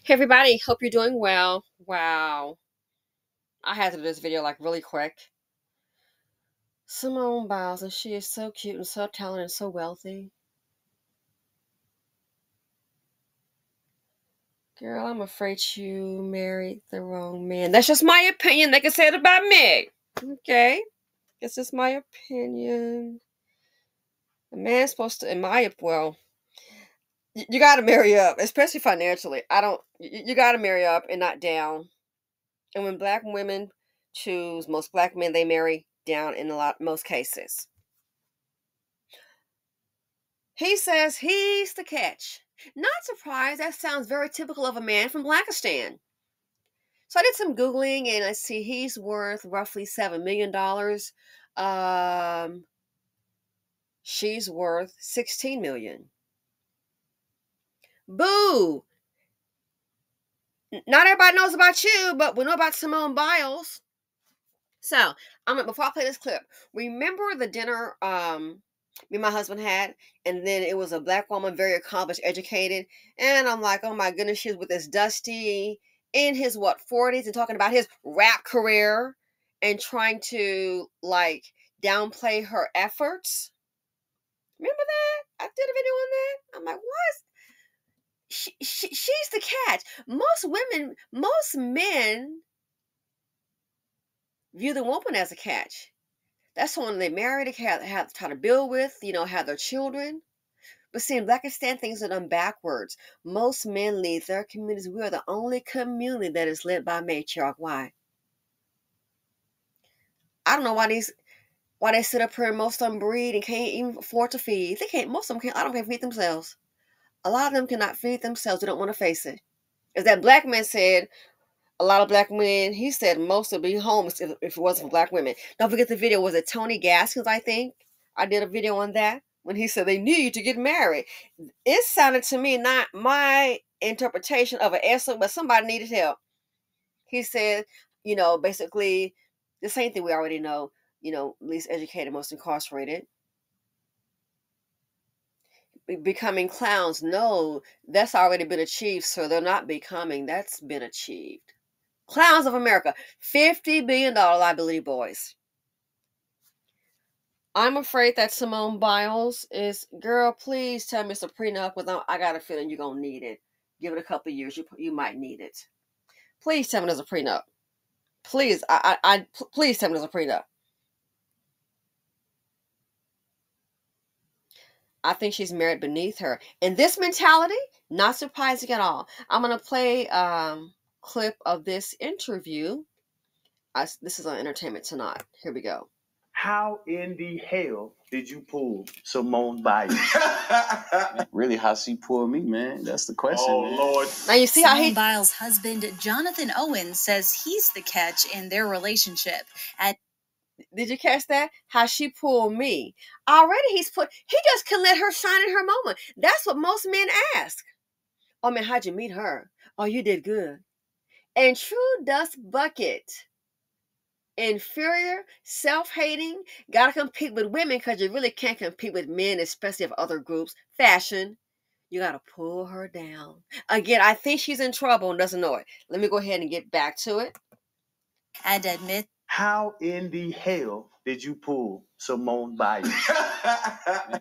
Hey everybody, hope you're doing well. Wow. I had to do this video like really quick. Simone Biles, and she is so cute and so talented and so wealthy. Girl, I'm afraid you married the wrong man. That's just my opinion. They can say it about me. Okay? It's just my opinion. The man's supposed to, you gotta marry up, especially financially. You gotta marry up and not down. And when black women choose, most black men, they marry down in most cases. He says he's the catch. Not surprised, that sounds very typical of a man from Blackistan. So I did some Googling and I see he's worth roughly $7 million. Um, she's worth $16 million. Boo! Not everybody knows about you, but we know about Simone Biles. So, before I play this clip, remember the dinner me and my husband had, and then it was a black woman, very accomplished, educated, and I'm like, oh my goodness, she's with this Dusty in his 40s and talking about his rap career and trying to like downplay her efforts. Remember that? I did a video on that. I'm like, what? She's the catch. Most men view the woman as a catch. That's the one they marry, to have to build with, have their children. But see, in Blackistan, things are done backwards. Most men lead their communities. We are the only community that is led by matriarch. Why? I don't know why they sit up here and most of them breed and can't even afford to feed. They can't. Most of them can't. I don't can't feed themselves. A lot of them cannot feed themselves. They don't want to face it. As that black man said, a lot of black men, he said most would be homeless if it wasn't for black women. Don't forget the video. Was it Tony Gaskins, I think? I did a video on that when he said they need to get married. It sounded to me, not my interpretation of an essay, but somebody needed help. He said, basically the same thing we already know, least educated, most incarcerated. Becoming clowns, no, that's already been achieved, so they're not becoming. That's been achieved. Clowns of America, $50 billion liability boys. I'm afraid that Simone Biles is, girl, please tell me it's a prenup. I got a feeling you're going to need it. Give it a couple of years. You might need it. Please tell me there's a prenup. Please, please tell me there's a prenup. I think she's married beneath her. And this mentality, not surprising at all. I'm going to play clip of this interview. This is on Entertainment Tonight. Here we go. How in the hell did you pull Simone Biles? Really, how she pulled me, man? That's the question. Oh, man. Lord. Now you see Simone Biles' husband, Jonathan Owens, says he's the catch in their relationship. Did you catch that? How she pulled me. Already he just couldn't let her shine in her moment. That's what most men ask. Oh man, how'd you meet her? Oh, you did good. And true dust bucket. Inferior, self-hating, gotta compete with women because you really can't compete with men, especially of other groups. Fashion. You gotta pull her down. Again, I think she's in trouble and doesn't know it. Let me go ahead and get back to it. And admit. How in the hell did you pull Simone Biles?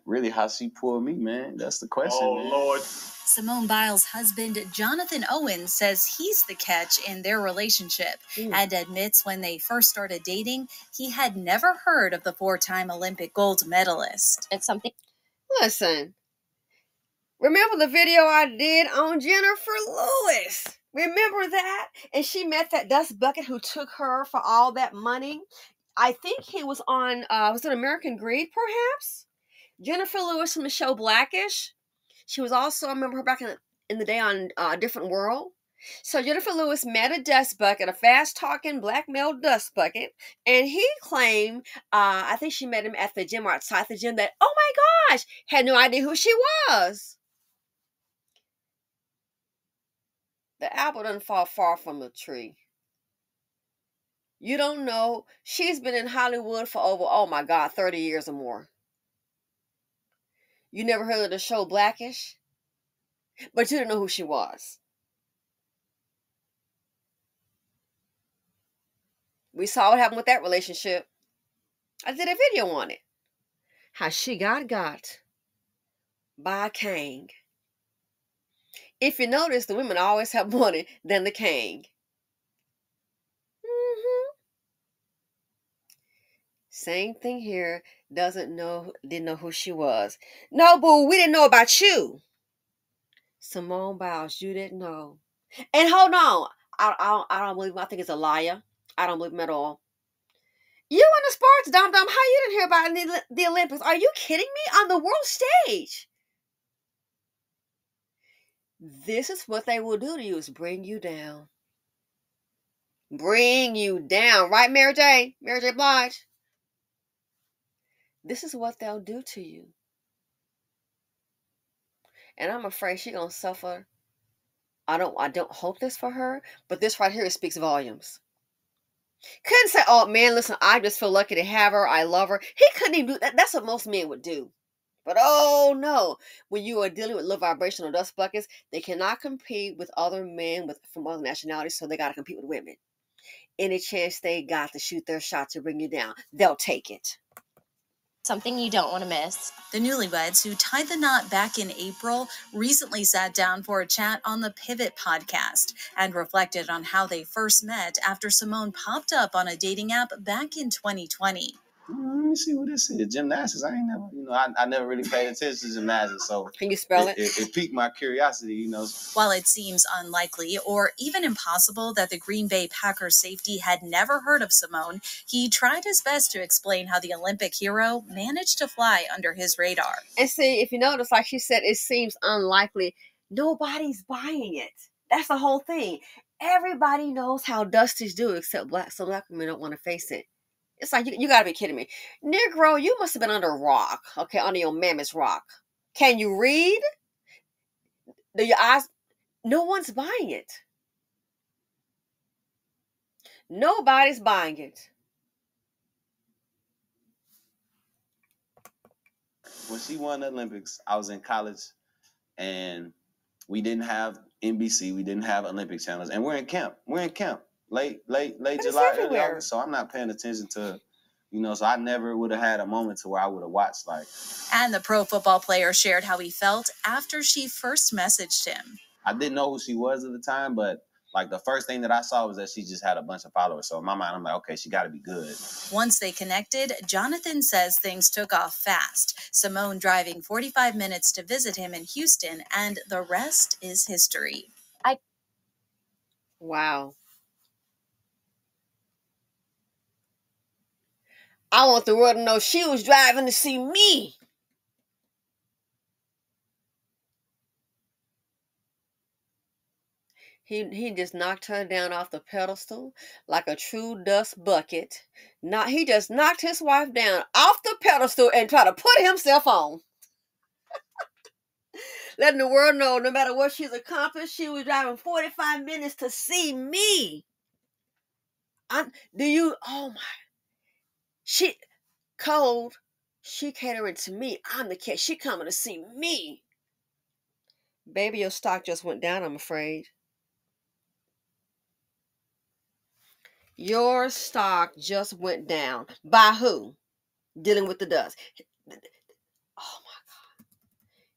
Really, how she pulled me, man? That's the question. Oh, man. Lord. Simone Biles' husband, Jonathan Owens, says he's the catch in their relationship and admits when they first started dating, he had never heard of the 4-time Olympic gold medalist. It's something. Listen, remember the video I did on Jennifer Lewis? Remember that? And she met that dust bucket who took her for all that money. I think he was on, was it American Greed, perhaps? Jennifer Lewis from the show Blackish. She was also, I remember her back in the day on A Different World. So Jennifer Lewis met a dust bucket, a fast-talking black male dust bucket, and he claimed, I think she met him at the gym or outside the gym, that, oh my gosh, had no idea who she was. The apple doesn't fall far from the tree. You don't know. She's been in Hollywood for over, oh my God, 30 years or more. You never heard of the show Blackish? But you didn't know who she was. We saw what happened with that relationship. I did a video on it. How she got by a king. If you notice, the women always have money than the king. Same thing here. Didn't know who she was. No, boo, we didn't know about you. Simone Biles, you didn't know. And hold on. I don't believe him. I think it's a liar. I don't believe him at all. You in the sports, dum dum. How you didn't hear about the Olympics? Are you kidding me? On the world stage. This is what they will do to you, is bring you down. Bring you down. Right, Mary J? Mary J. Blige? This is what they'll do to you. And I'm afraid she's going to suffer. I don't hope this for her, but this right here, it speaks volumes. Couldn't say, oh man, listen, I just feel lucky to have her. I love her. He couldn't even do that. That's what most men would do. But oh no, when you are dealing with low vibrational dust buckets, they cannot compete with other men from other nationalities, so they got to compete with women. Any chance they got to shoot their shot to bring you down, they'll take it. Something you don't want to miss. The newlyweds, who tied the knot back in April, recently sat down for a chat on the Pivot podcast and reflected on how they first met after Simone popped up on a dating app back in 2020. Let me see what this is. Gymnastics. I ain't never, I never really paid attention to gymnastics. So can you spell it? It piqued my curiosity, While it seems unlikely or even impossible that the Green Bay Packers safety had never heard of Simone, he tried his best to explain how the Olympic hero managed to fly under his radar. And see, if you notice, like she said, it seems unlikely. Nobody's buying it. That's the whole thing. Everybody knows how Dusties do, except some black women don't want to face it. It's like, you got to be kidding me. Negro, you must have been under a rock. Okay, under your mammoth's rock. Can you read? Do your eyes? No one's buying it. Nobody's buying it. When she won the Olympics, I was in college, and we didn't have NBC. We didn't have Olympic channels, and we're in camp. Late July, early August. So I'm not paying attention to, so I never would have had a moment to where I would have watched And the pro football player shared how he felt after she first messaged him. I didn't know who she was at the time, but the first thing that I saw was that she just had a bunch of followers. So in my mind, I'm like, okay, she got to be good. Once they connected, Jonathan says things took off fast. Simone driving 45 minutes to visit him in Houston, and the rest is history. Wow. I want the world to know she was driving to see me. He just knocked her down off the pedestal like a true dust bucket. He just knocked his wife down off the pedestal and tried to put himself on. Letting the world know, no matter what she's accomplished, she was driving 45 minutes to see me. Oh my. She catering to me. I'm the cat. She coming to see me. Baby, your stock just went down, I'm afraid. Your stock just went down. By who? Dealing with the dust. Oh my God.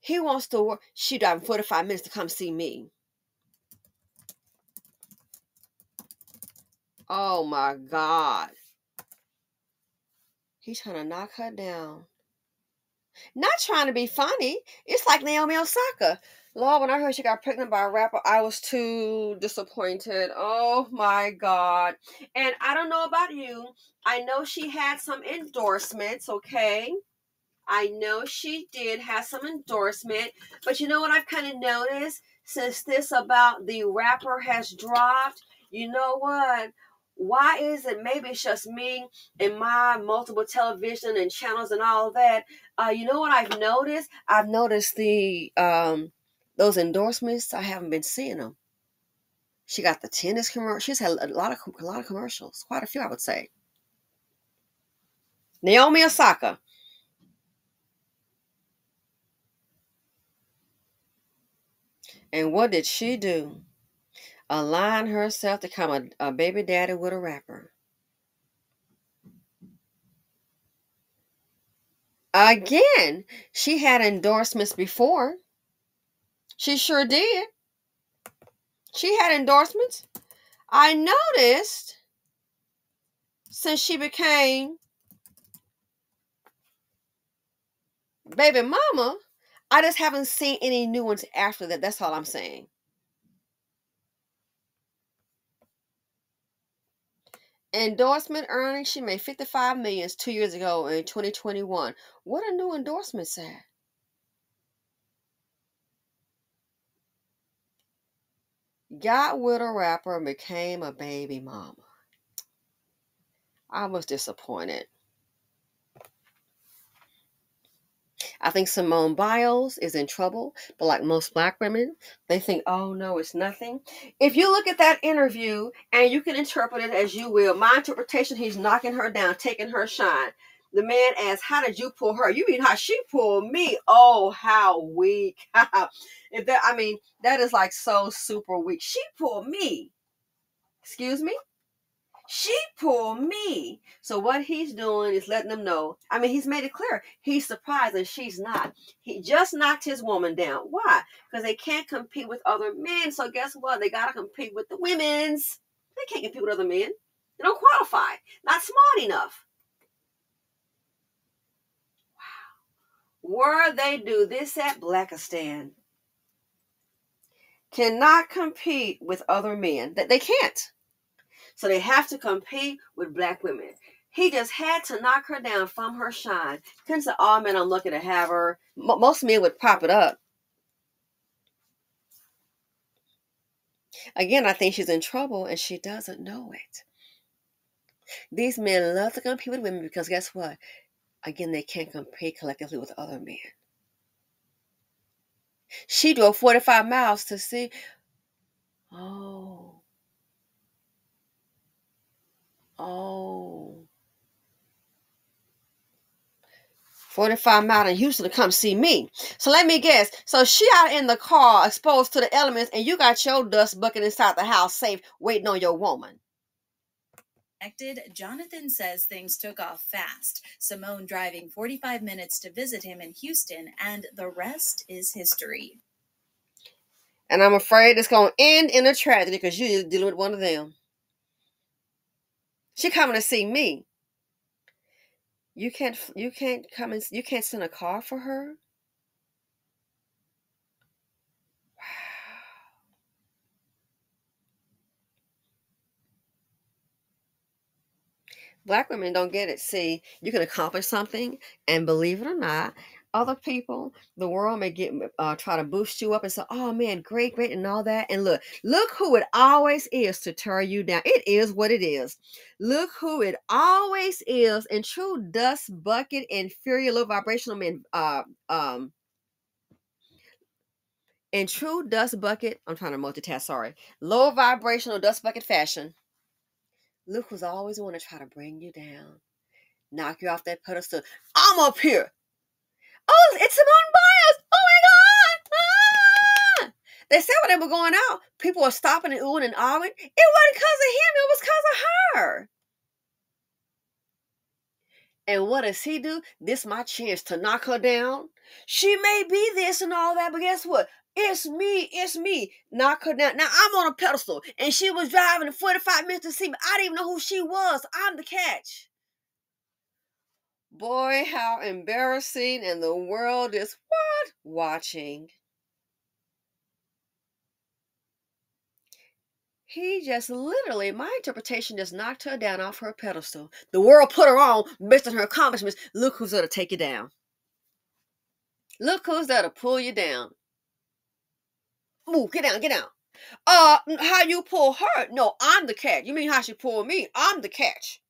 He wants to work. She driving 45 minutes to come see me. Oh my God. He's trying to knock her down. Not trying to be funny. It's like Naomi Osaka. Lord, when I heard she got pregnant by a rapper, I was too disappointed. Oh my God. And I don't know about you. I know she had some endorsements, okay? I know she did have some endorsement. But you know what I've kind of noticed? Since this about the rapper has dropped, you know what? Why is it, maybe it's just me and my multiple television and channels and all that. You know what I've noticed? I've noticed those endorsements. I haven't been seeing them. She got the tennis commercial. She's had a lot of commercials. Quite a few, I would say. Naomi Osaka. And what did she do? Align herself to become a baby daddy with a rapper. Again, she had endorsements before. She sure did. She had endorsements. I noticed since she became baby mama, I just haven't seen any new ones after that. That's all I'm saying. Endorsement earnings, she made $55 million 2 years ago in 2021. What a new endorsement say? Got with a rapper and became a baby mama. I was disappointed. I think Simone Biles is in trouble, but like most black women, they think, oh no, it's nothing. If you look at that interview, and you can interpret it as you will, my interpretation, he's knocking her down, taking her shine. The man asks, how did you pull her? You mean how she pulled me? Oh, how weak. If that, I mean, that is like so super weak. She pulled me. Excuse me? She pulled me. So what he's doing is letting them know. I mean, he's made it clear. He's surprised and she's not. He just knocked his woman down. Why? Because they can't compete with other men. So guess what? They got to compete with the women's. They can't compete with other men. They don't qualify. Not smart enough. Wow. Where they do this at Blackistan. Cannot compete with other men. They can't. So they have to compete with black women. He just had to knock her down from her shine. Couldn't say, oh man, I'm lucky to have her. Most men would pop it up. Again, I think she's in trouble and she doesn't know it. These men love to compete with women because guess what? Again, they can't compete collectively with other men. She drove 45 miles to see. Oh. 45 miles in Houston to come see me. So let me guess. So she out in the car exposed to the elements and you got your dust bucket inside the house safe waiting on your woman. Jonathan says things took off fast. Simone driving 45 minutes to visit him in Houston, and the rest is history. And I'm afraid it's going to end in a tragedy because you're dealing with one of them. She coming to see me. You can't come and you can't send a car for her. Black women don't get it. See, you can accomplish something, and believe it or not, other people, the world may get try to boost you up and say, "Oh man, great, great," and all that. And look who it always is to tear you down. It is what it is. Look who it always is. And true dust bucket inferior low vibrational men. In true dust bucket, I'm trying to multitask. Sorry, low vibrational dust bucket fashion. Look who's always want to try to bring you down. Knock you off that pedestal. I'm up here. Oh, it's Simone Biles. Oh my God. Ah! They said when they were going out, people were stopping and oohing and ahhing. It wasn't because of him. It was because of her. And what does he do? This is my chance to knock her down. She may be this and all that, but guess what? It's me. It's me. Knock her down. Now I'm on a pedestal, and she was driving 45 minutes to see me. I didn't even know who she was. I'm the catch. Boy, how embarrassing, and the world is what? Watching. He just literally, my interpretation, just knocked her down off her pedestal. The world put her on based on her accomplishments. Look who's there to take you down. Look who's there to pull you down. Move, get down, get down. How you pull her? No, I'm the catch. You mean how she pulled me? I'm the catch.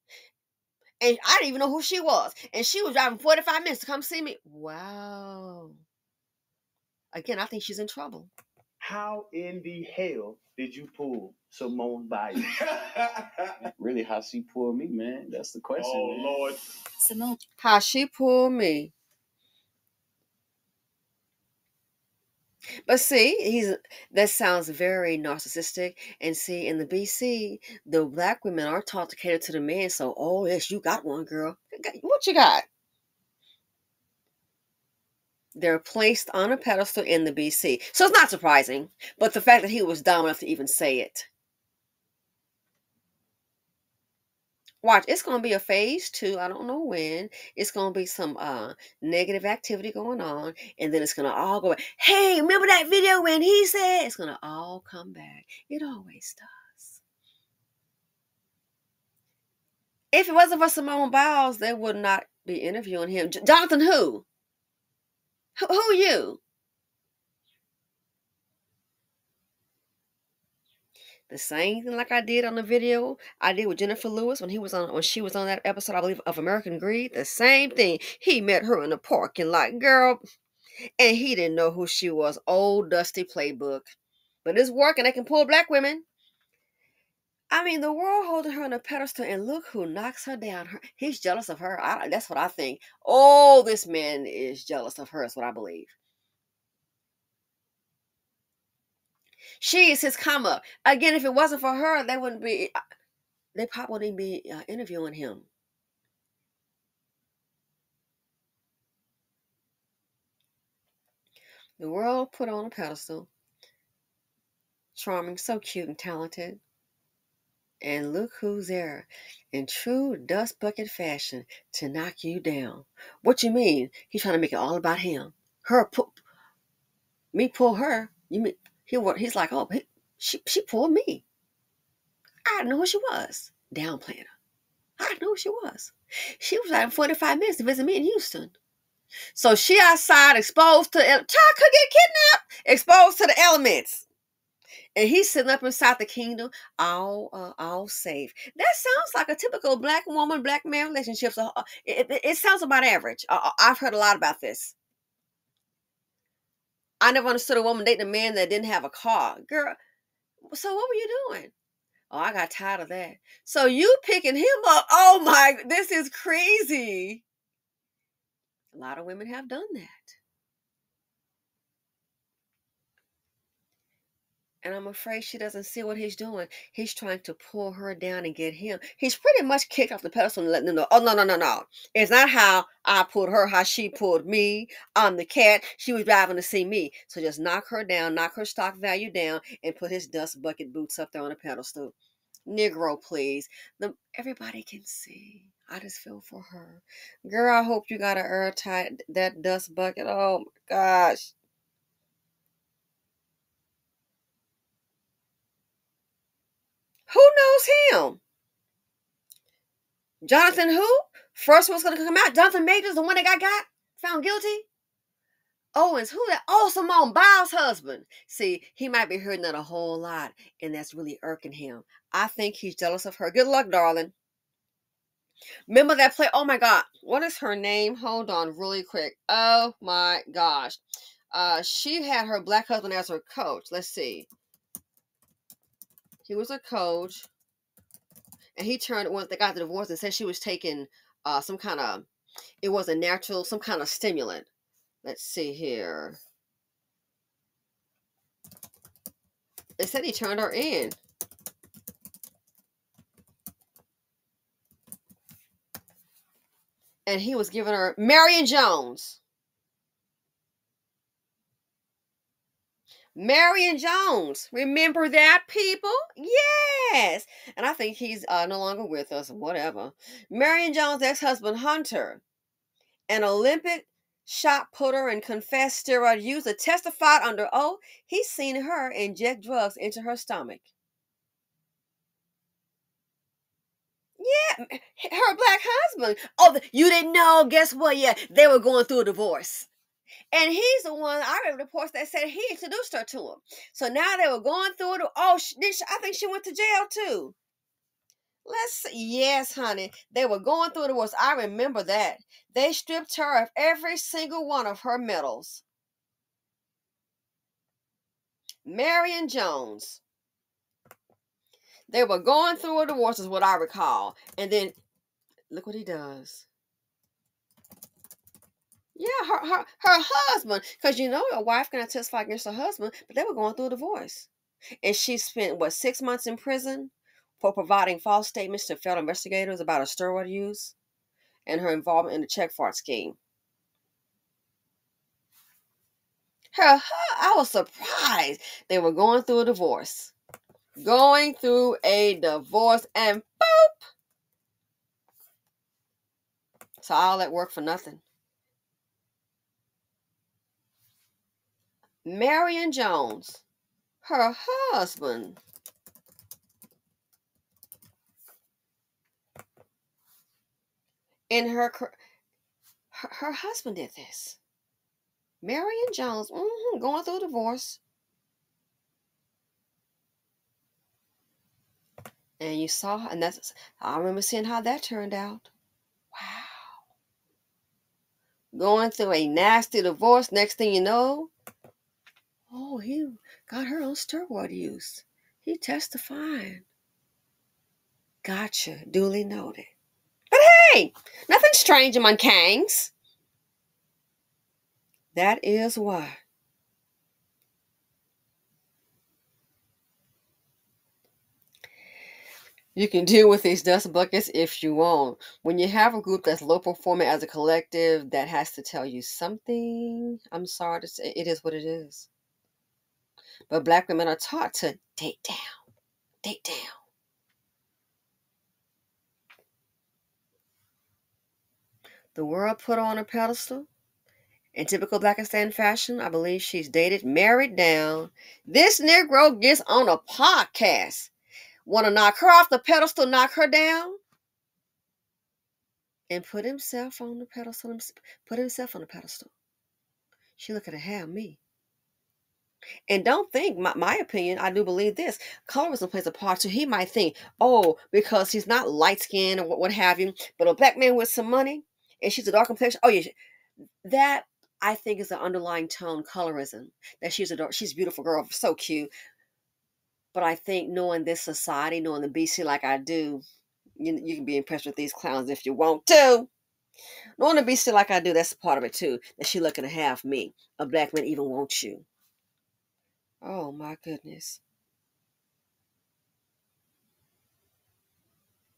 And I didn't even know who she was. And she was driving 45 minutes to come see me. Wow. Again, I think she's in trouble. How in the hell did you pull Simone Biles? Really, how she pulled me, man? That's the question. Oh, man. Lord. Simone. How she pulled me. But see, that sounds very narcissistic. And see, in the BC, the black women are taught to cater to the men. So, oh yes, you got one, girl. What you got? They're placed on a pedestal in the BC. So it's not surprising, but the fact that he was dumb enough to even say it. Watch, it's going to be a phase 2. I don't know when. It's going to be some negative activity going on. And then it's going to all go back. Hey, remember that video when he said? It's going to all come back. It always does. If it wasn't for Simone Biles, they would not be interviewing him. Jonathan who? Who you? The same thing like I did on the video I did with Jennifer Lewis when she was on that episode, I believe, of American Greed. The same thing. He met her in the parking lot, girl, and he didn't know who she was. Old dusty playbook. But it's working. They can pull black women. I mean, the world holding her on a pedestal, and look who knocks her down. He's jealous of her. That's what I think. Oh, this man is jealous of her, is what I believe. She is his come up. Again, if it wasn't for her, they probably wouldn't be interviewing him. The world put on a pedestal. Charming, so cute and talented. And look who's there in true dust bucket fashion to knock you down. What you mean? He's trying to make it all about him. Me pull her. You mean he's like, oh, she pulled me. I didn't know who she was. Downplaying her. I didn't know who she was. She was out in 45 minutes to visit me in Houston. So she outside exposed to child could get kidnapped, exposed to the elements. And he's sitting up inside the kingdom, all safe. That sounds like a typical black woman, black man relationship. So it sounds about average. I've heard a lot about this. I never understood a woman dating a man that didn't have a car. Girl, so what were you doing? Oh, I got tired of that. So you picking him up. Oh my, this is crazy. A lot of women have done that. And I'm afraid she doesn't see what he's doing. He's trying to pull her down and get him. He's pretty much kicked off the pedestal and letting them know, oh, no. It's not how I pulled her, how she pulled me. I'm the cat. She was driving to see me. So just knock her down, knock her stock value down, and put his dust bucket boots up there on a pedestal. Negro, please. Everybody can see. I just feel for her. Girl, I hope you got an airtight, that dust bucket. Oh, my gosh. Who knows him? Jonathan who? First one's going to come out. Jonathan Majors, the one that got found guilty. Owens, who that? Oh, Simone Biles' husband. See, he might be hearing that a whole lot, and that's really irking him. I think he's jealous of her. Good luck, darling. Remember that play? Oh, my God. What is her name? Hold on really quick. Oh, my gosh. She had her black husband as her coach. Let's see. He was a coach. And he turned, once they got the divorce, and said she was taking some kind of, it was a natural, some kind of stimulant. Let's see here. It said he turned her in. And he was giving her Marion Jones. Marion Jones. Remember that, people? Yes. And I think he's no longer with us, whatever. Marion Jones' ex-husband, Hunter, an Olympic shot putter and confessed steroid user, testified under oath he's seen her inject drugs into her stomach. Yeah, her black husband. Oh, you didn't know? Guess what? Yeah, they were going through a divorce. And he's the one, I read reports that said he introduced her to him. So now they were going through it. Oh, I think she went to jail too. Let's see. Yes, honey. They were going through the divorce. I remember that. They stripped her of every single one of her medals. Marion Jones. They were going through a divorce is what I recall. And then, look what he does. Yeah, her husband, because you know a wife cannot testify against her husband, but they were going through a divorce. And she spent, 6 months in prison for providing false statements to federal investigators about her steroid use and her involvement in the check fraud scheme. I was surprised they were going through a divorce. Going through a divorce, and boop! So all that work for nothing. Marion Jones, her husband, in her husband did this. Marion Jones, going through a divorce. And you saw, and I remember seeing how that turned out. Wow. Going through a nasty divorce. Next thing you know, he got her on steroid use. He testifying. Gotcha. Duly noted. But hey, nothing strange among Kangs. That is why. You can deal with these dust buckets if you want. When you have a group that's low performing as a collective, that has to tell you something. I'm sorry to say, it is what it is. But Black women are taught to date down. Date down. The world put her on a pedestal. In typical Blackistan fashion, I believe she's dated, married down. This Negro gets on a podcast. Want to knock her off the pedestal, knock her down? And put himself on the pedestal. She looking to have me. And don't think, my opinion, I do believe this. Colorism plays a part too. He might think, because he's not light-skinned or what have you, but a black man with some money, and she's a dark complexion, that I think is the underlying tone, colorism. That she's a beautiful girl, so cute. But I think knowing this society, knowing the BC like I do, you can be impressed with these clowns if you want to. Knowing the BC like I do, that's part of it too. That she looking to have me. A black man even wants you. Oh my goodness.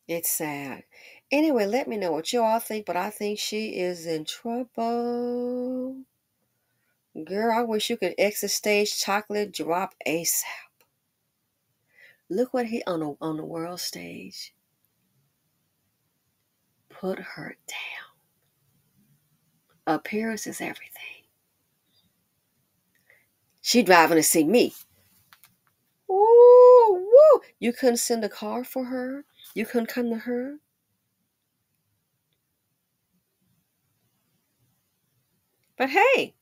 It's sad. Anyway, let me know what you all think, but I think she is in trouble. Girl, I wish you could exit stage chocolate drop ASAP. Look what he on the world stage. Put her down. Appearance is everything. She driving to see me. Ooh, woo. You couldn't send a car for her? You couldn't come to her? But hey,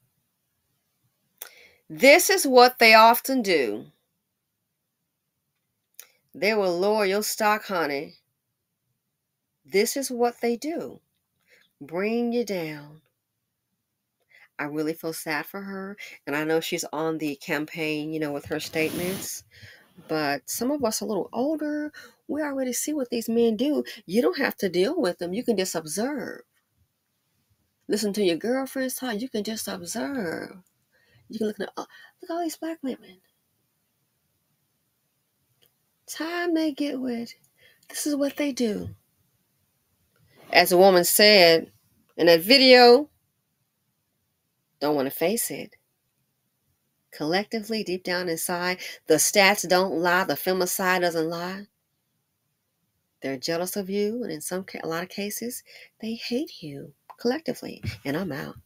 this is what they often do. They will lower your stock, honey. This is what they do. Bring you down. I really feel sad for her. And I know she's on the campaign, with her statements. But some of us a little older, we already see what these men do. You don't have to deal with them. You can just observe. Listen to your girlfriends talk. You can just observe. You can look at all these black women. Time they get with. This is what they do. As a woman said in that video, don't want to face it. Collectively, deep down inside, the stats don't lie. The femicide doesn't lie. They're jealous of you, and in a lot of cases, they hate you collectively. And I'm out.